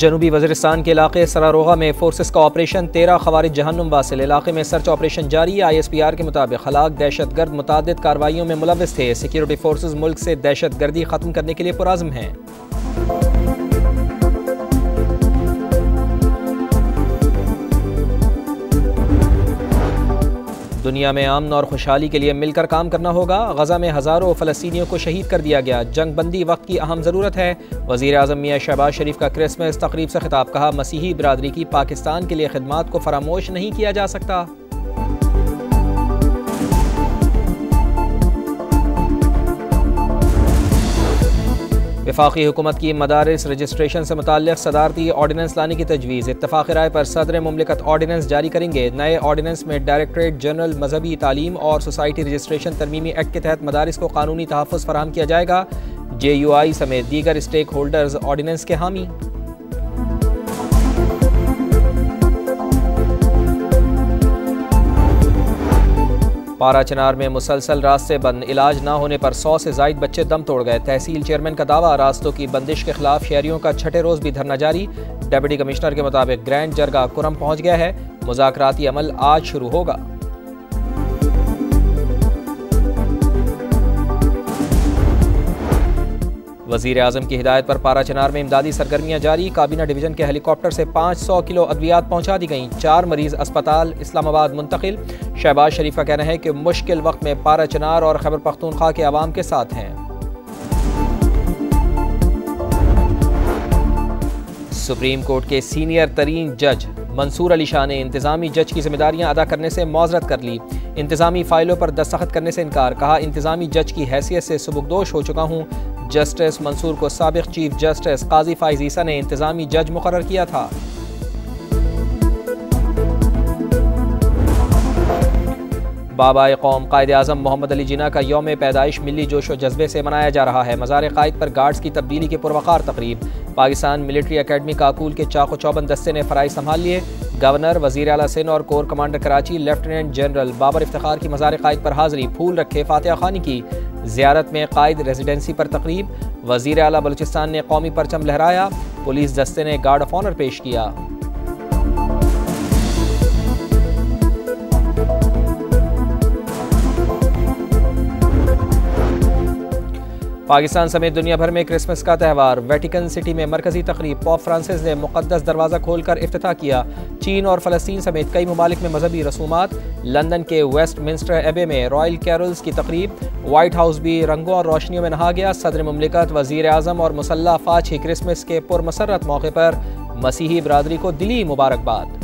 जनूबी वज़ीरिस्तान के इलाके सरारोगा में फोर्सेस का ऑपरेशन 13 खवारिज जहन्नुम वासिल। इलाके में सर्च ऑपरेशन जारी। ISPR के मुताबिक हलाक दहशतगर्द मुतादिद कार्रवाइयों में मुलव्विस थे। सिक्योरिटी फोर्सेस मुल्क से दहशतगर्दी खत्म करने के लिए पुरअज़्म हैं। दुनिया में अमन और खुशहाली के लिए मिलकर काम करना होगा। गजा में हज़ारों फ़लस्तीनियों को शहीद कर दिया गया। जंग बंदी वक्त की अहम ज़रूरत है। वज़ीर आज़म मियां शहबाज शरीफ का क्रिसमस तकरीब से खिताब। कहा, मसीही बिरादरी की पाकिस्तान के लिए खिदमात को फरामोश नहीं किया जा सकता। वफाकी हुकूमत की मदारिस रजिस्ट्रेशन से मुताल्लिक़ सदारती ऑर्डिनेंस लाने की तजवीज़। इत्तफ़ाक़ राय पर सदर मुमलिकत ऑर्डिनेंस जारी करेंगे। नए ऑर्डिनेंस में डायरेक्टरेट जनरल मजहबी तालीम और सोसाइटी रजिस्ट्रेशन तरमीमी एक्ट के तहत मदारिस को कानूनी तहफ़्फ़ुज़ फराहम किया जाएगा। JUI समेत दीगर स्टेक होल्डर्स ऑर्डिनेंस के हामी। पारा चनार में मुसलसल रास्ते बंद। इलाज ना होने पर 100 से ज़ायद बच्चे दम तोड़ गए। तहसील चेयरमैन का दावा, रास्तों की बंदिश के खिलाफ शहरियों का छठे रोज़ भी धरना जारी। डिप्टी कमिश्नर के मुताबिक ग्रैंड जरगा कुरम पहुँच गया है। मुज़ाकराती अमल आज शुरू होगा। वज़ीर आज़म की हिदायत पर पारा चनार में इमदादी सरगर्मियाँ जारी। काबीना डिवीज़न के हेलीकॉप्टर से 500 किलो अद्वियात पहुँचा दी गईं। 4 मरीज़ अस्पताल इस्लामाबाद मुंतकिल। शहबाज शरीफ का कहना है कि मुश्किल वक्त में पारा चनार और खैबर पख्तूनख्वा के अवाम के साथ हैं। सुप्रीम कोर्ट के सीनियर तरीन जज मंसूर अली शाह ने इंतज़ामी जज की जिम्मेदारियां अदा करने से मौजरत कर ली। इंतज़ामी फ़ाइलों पर दस्तखत करने से इनकार। कहा, इंतज़ामी जज की हैसियत से सुबुकदोश हो चुका हूँ। जस्टिस मंसूर को साबिक चीफ जस्टिस काजी फाइज ईसा ने इंतज़ामी जज मुकर्रर किया था। बाबा कौम कायद आज़म मोहम्मद अली जिन्ना का यौम पैदाइश मिली जोश व जज्बे से मनाया जा रहा है। मज़ार कायद पर गार्ड्स की तब्दीली के पुरवकार तकरीब। पाकिस्तान मिलिट्री अकेडमी काकूल के चाको चौबंद दस्ते ने फ़राइज़ संभाल लिए। गवर्नर, वज़ीर आला सिंध और corps commander Karachi lieutenant general Babar Iftikhar की मज़ार कायद पर हाज़री। फूल रखे, फातिहा खानी की। ज़ियारत में कायद रेजिडेंसी पर तकरीब। वज़ीर आला बलूचिस्तान ने कौमी परचम लहराया। पुलिस दस्ते ने गार्ड ऑफ ऑनर पेश किया। पाकिस्तान समेत दुनिया भर में क्रिसमस का त्यौहार। वेटिकन सिटी में मरकजी तकरीब। पोप फ्रांसिस ने मुक़द्दस दरवाज़ा खोलकर इफ्तिताह किया। चीन और फ़लस्तीन समेत कई ममालिक में मजहबी रसूमात। लंदन के वेस्टमिंस्टर एबे में रॉयल कैरोल्स की तकरीब। व्हाइट हाउस भी रंगों और रोशनियों में नहा गया। सदर मुमलिकत, वज़ीर आज़म और मुसल्ला अफ़वाज की क्रिसमस के पुरमसरत मौके पर मसीही बिरादरी को दिली मुबारकबाद।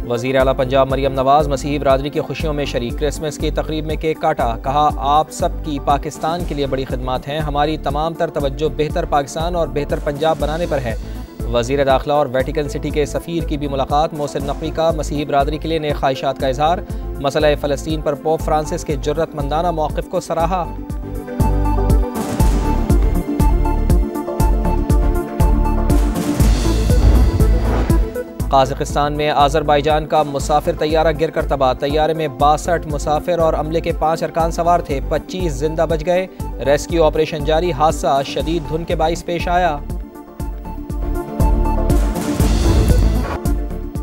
वज़ीर आला पंजाब मरियम नवाज़ मसीही बिरादरी की खुशियों में शरीक। क्रिसमस की तकरीब में केक काटा। कहा, आप सब की पाकिस्तान के लिए बड़ी खिदमत हैं। हमारी तमाम तर तवज्जो बेहतर पाकिस्तान और बेहतर पंजाब बनाने पर है। वज़ीर दाखिला और वेटिकन सिटी के सफ़ीर की भी मुलाकात। मोहसिन नकवी का मसीही बिरादरी के लिए नए ख्वाहिशात का इजहार। मसला फ़लस्तीन पर पोप फ्रांसिस के जुर्रतमंदाना मौक़िफ़ को सराहा। काज़ाकिस्तान में आज़रबाईजान का मुसाफिर तैयारा गिर कर तबाह। तैयारे में 62 मुसाफिर और अमले के 5 अरकान सवार थे। 25 जिंदा बच गए। रेस्क्यू ऑपरेशन जारी। हादसा शदीद धुंध के बाइस पेश आया।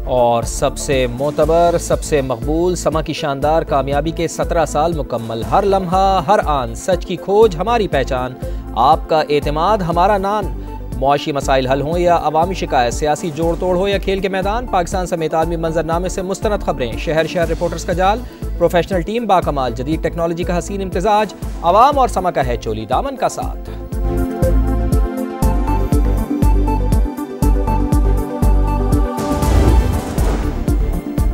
और सबसे मोतबर, सबसे मकबूल समा की शानदार कामयाबी के 17 साल मुकम्मल। हर लम्हा, हर आन, सच की खोज हमारी पहचान। आपका एतमाद हमारा नान। मुआशी मसाइल हल हों या अवामी शिकायत, सियासी जोड़ तोड़ हो या खेल के मैदान, पाकिस्तान समेत आलमी मंजरनामे से मुस्तनद खबरें। शहर शहर रिपोर्टर्स का जाल। प्रोफेशनल टीम बाकमाल। जदीद टेक्नोलॉजी का हसीन इम्तिजाज। अवाम और समा का है चोली दामन का साथ।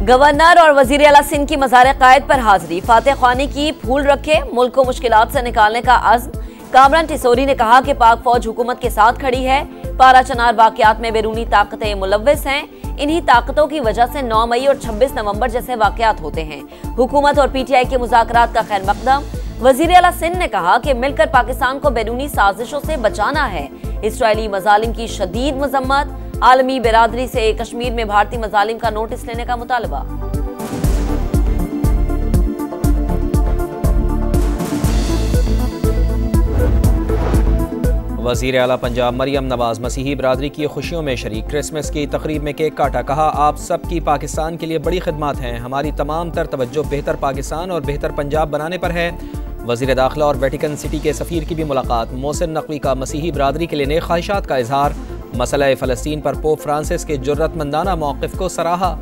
गवर्नर और वजीर आला सिंध की मज़ार कायद पर हाजिरी। फातिहा ख्वानी की। फूल रखे, मुल्क को मुश्किलात से निकालने का अज़्म। कामरान टिसोरी ने कहा कि पाक फौज हुकूमत के साथ खड़ी है। पारा चनार वाकयात में बैरूनी ताकतें मुलव्विस हैं। इन्हीं ताकतों की वजह से 9 मई और 26 नवंबर जैसे वाकयात होते हैं। हुकूमत और PTI के मुज़ाकरात का खैर मकदम। वज़ीर आला सिंध ने कहा कि मिलकर पाकिस्तान को बैरूनी साजिशों से बचाना है। इसराइली मजालिम की शदीद मजम्मत। आलमी बिरादरी से कश्मीर में भारतीय मजालिम का नोटिस लेने का मुतालबा। वज़ीर आला पंजाब मरियम नवाज मसीही बरादरी की खुशियों में शरीक, क्रिसमस की तकरीब में केक काटा, कहा आप सबकी पाकिस्तान के लिए बड़ी खिदमत हैं, हमारी तमाम तर तवज्जो बेहतर पाकिस्तान और बेहतर पंजाब बनाने पर है। वज़ीर दाखिला और वेटिकन सिटी के सफ़ीर की भी मुलाकात, मोहसिन नकवी का मसीही बरादरी के लिए नेक ख्वाहिशात का इजहार, मसला फ़लस्तीन पर पोप फ्रांसिस के जुर्रतमंदाना मौक़िफ़ को सराहा।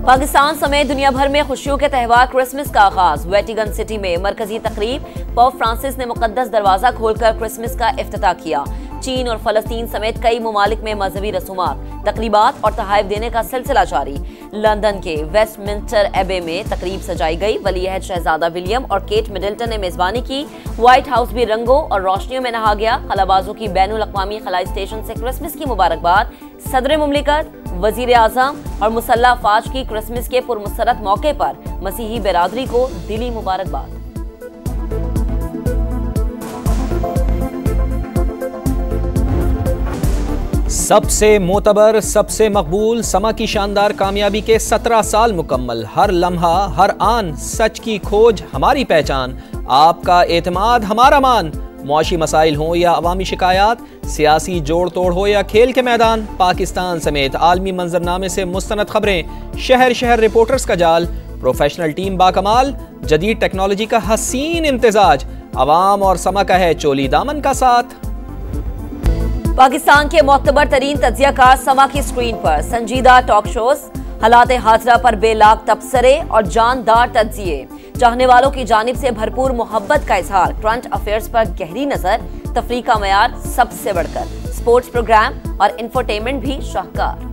पाकिस्तान समेत दुनिया भर में खुशियों के त्यौहार क्रिसमस का आगाज, वेटिकन सिटी में मरकजी तकरीब, पोप फ्रांसिस ने मुकद्दस दरवाजा खोलकर क्रिसमस का इफ्तिताह किया। चीन और फलस्तीन समेत कई ममालिक में मजहबी रसूमात, तकरीबात और तोहफ़े देने का सिलसिला जारी। लंदन के वेस्टमिंस्टर एबे में तकरीब सजाई गई, वलीअहद शहजादा विलियम और केट मिडल्टन ने मेजबानी की। व्हाइट हाउस भी रंगों और रोशनियों में नहा गया। खलाबाजों की बैनुल अक़वामी खलाई स्टेशन से क्रिसमस की मुबारकबाद, सदर मुमलिकत, वजीर आज़म और मुसल्लह अफवाज की क्रिसमस के पुरमसरत मौके पर मसीही बिरादरी को दिली मुबारकबाद। सबसे मोतबर, सबसे मकबूल, समा की शानदार कामयाबी के 17 साल मुकम्मल, हर लम्हा, हर आन, सच की खोज हमारी पहचान, आपका एतमाद हमारा मान। मुआशी मसाइल हों या अवामी शिकायत, सियासी जोड़ तोड़ हो या खेल के मैदान, पाकिस्तान समेत आलमी मंजरनामे से मुस्तनद खबरें, शहर शहर रिपोर्टर्स का जाल, प्रोफेशनल टीम बाकमाल, जदीद टेक्नोलॉजी का हसीन इम्तिजाज, अवाम और समा का है चोली दामन का साथ। पाकिस्तान के मोतबर तरीन तज्जियाकार समा की स्क्रीन पर, संजीदा टॉक शोज, हालात हाजरा पर बेलाग तबसरे और जानदार तज्जिए, चाहने वालों की जानिब से भरपूर मोहब्बत का इजहार, करंट अफेयर्स पर गहरी नजर, तफरीह का मयार सबसे बढ़कर, स्पोर्ट्स प्रोग्राम और इंफोटेनमेंट भी शाहकार।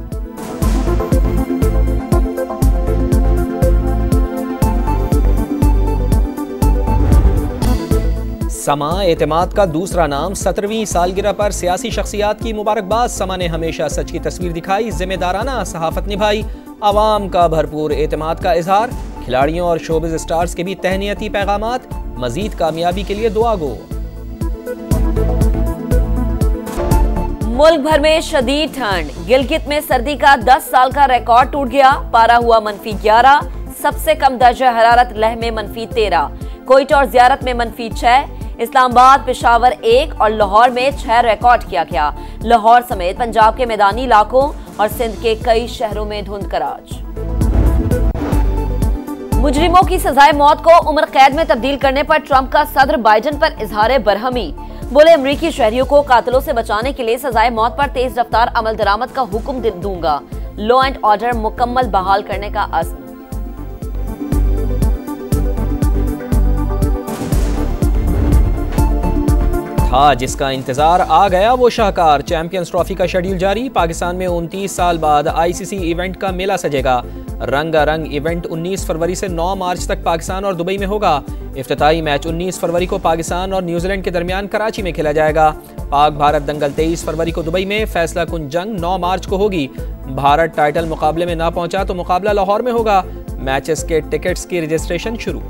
समा एतमाद का दूसरा नाम, 17वीं सालगिरह पर सियासी शख्सियात की मुबारकबाद। समा ने हमेशा सच की तस्वीर दिखाई, जिम्मेदाराना सहाफत निभाई, आवाम का भरपूर एतमाद का इजहार, खिलाड़ियों और शोबिज स्टार्स के भी तहनीती पैगामात, मजीद कामयाबी के लिए दुआ गो। मुल्क भर में शदीद ठंड, गिलगित में सर्दी का 10 साल का रिकॉर्ड टूट गया, पारा हुआ -11, सबसे कम दर्जा हरारत लेह में -13, कोयटा और ज़ियारत में -6, इस्लामाबाद, पेशावर 1 और लाहौर में 6 रिकॉर्ड किया गया। लाहौर समेत पंजाब के मैदानी इलाकों और सिंध के कई शहरों में धुंधकराज। मुजरिमों की सजाए मौत को उम्र कैद में तब्दील करने पर ट्रंप का सदर बाइडन पर इजहार बरहमी, बोले अमरीकी शहरियों को कातिलों से बचाने के लिए सजाए मौत पर तेज रफ्तार अमल दरामद का हुक्म दूंगा, लॉ एंड ऑर्डर मुकम्मल बहाल करने का अज़्म। था जिसका इंतजार आ गया वो शाहकार, चैंपियंस ट्रॉफी का शेड्यूल जारी। पाकिस्तान में 29 साल बाद आईसीसी इवेंट का मेला सजेगा। रंगारंग इवेंट 19 फरवरी से 9 मार्च तक पाकिस्तान और दुबई में होगा। इफ्तिताई मैच 19 फरवरी को पाकिस्तान और न्यूजीलैंड के दरमियान कराची में खेला जाएगा। पाक भारत दंगल 23 फरवरी को दुबई में, फैसला कुन जंग 9 मार्च को होगी। भारत टाइटल मुकाबले में ना पहुंचा तो मुकाबला लाहौर में होगा। मैचेस के टिकट्स की रजिस्ट्रेशन शुरू।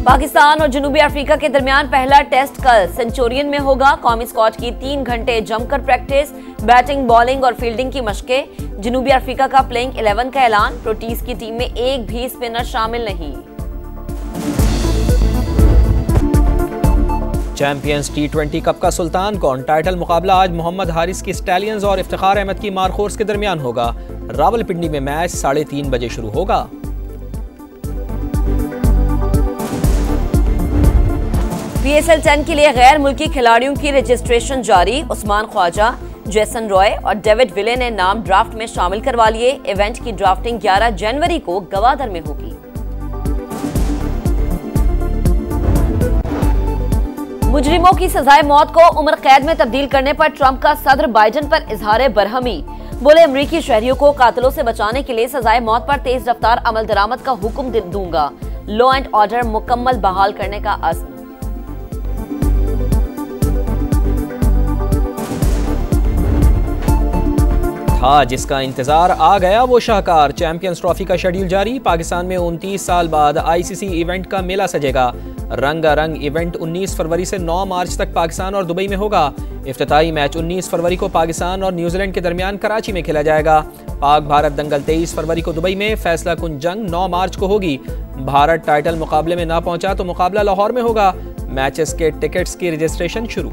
पाकिस्तान और जनूबी अफ्रीका के दरमियान पहला टेस्ट कल सेंचुरियन में होगा। कौमी स्क्वाड की 3 घंटे जमकर प्रैक्टिस, बैटिंग, बॉलिंग और फील्डिंग की मशकें। जनूबी अफ्रीका का प्लेइंग 11 का ऐलान, प्रोटीज की टीम में एक भी स्पिनर शामिल नहीं। चैंपियंस T20 कप का सुल्तान कौन? टाइटल मुकाबला आज मोहम्मद हारिस की स्टैलियंस और इफ्तिखार अहमद की मारखोर्स के दरमियान होगा। रावलपिंडी में मैच 3:30 बजे शुरू होगा। PSL 10 के लिए गैर मुल्की खिलाड़ियों की रजिस्ट्रेशन जारी। उस्मान ख्वाजा, जेसन रॉय और डेविड विले ने नाम ड्राफ्ट में शामिल करवा लिए। इवेंट की ड्राफ्टिंग 11 जनवरी को गवादर में होगी। मुजरिमों की सजाए मौत को उम्र कैद में तब्दील करने पर ट्रंप का सदर बाइडन पर इजहार बरहमी, बोले अमरीकी शहरियों को कातिलों से बचाने के लिए सजाए मौत पर तेज रफ्तार अमल दरामद का हुक्म दूंगा, लॉ एंड ऑर्डर मुकम्मल बहाल करने का अज़्म। था जिसका इंतजार आ गया वो शाहकार। चैंपियंस ट्रॉफी का शेड्यूल जारी। पाकिस्तान में 29 साल बाद आईसीसी इवेंट का मेला सजेगा। रंगारंग इवेंट 19 फरवरी से 9 मार्च तक पाकिस्तान और दुबई में होगा। इफ्तिताई मैच 19 फरवरी को पाकिस्तान और न्यूजीलैंड के दरमियान कराची में खेला जाएगा। पाक भारत दंगल 23 फरवरी को दुबई में, फैसला कुन जंग 9 मार्च को होगी। भारत टाइटल मुकाबले में ना पहुंचा तो मुकाबला लाहौर में होगा। मैचेस के टिकट्स की रजिस्ट्रेशन शुरू।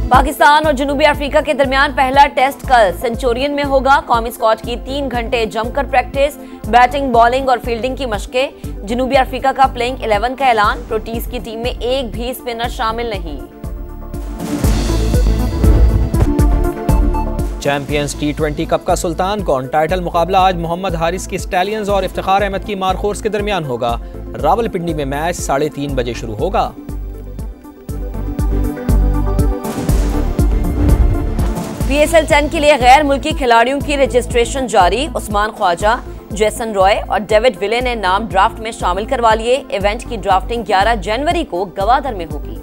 पाकिस्तान और जनूबी अफ्रीका के दरमियान पहला टेस्ट कल सेंचुरियन में होगा। कौमी स्क्वाड की 3 घंटे जमकर प्रैक्टिस, बैटिंग, बॉलिंग और फील्डिंग की मशकें। जनूबी अफ्रीका का प्लेइंग 11 का ऐलान। प्रोटीज की टीम में एक भी स्पिनर शामिल नहीं। चैंपियंस T20 कप का सुल्तान कौन? टाइटल मुकाबला आज मोहम्मद हारिस की स्टैलियंस और इफ्तिखार अहमद की मारखोर्स के दरमियान होगा। रावलपिंडी में मैच 3:30 बजे शुरू होगा। PSL 10 के लिए गैर मुल्की खिलाड़ियों की रजिस्ट्रेशन जारी। उस्मान ख्वाजा, जेसन रॉय और डेविड विले ने नाम ड्राफ्ट में शामिल करवा लिए। इवेंट की ड्राफ्टिंग 11 जनवरी को गवादर में होगी।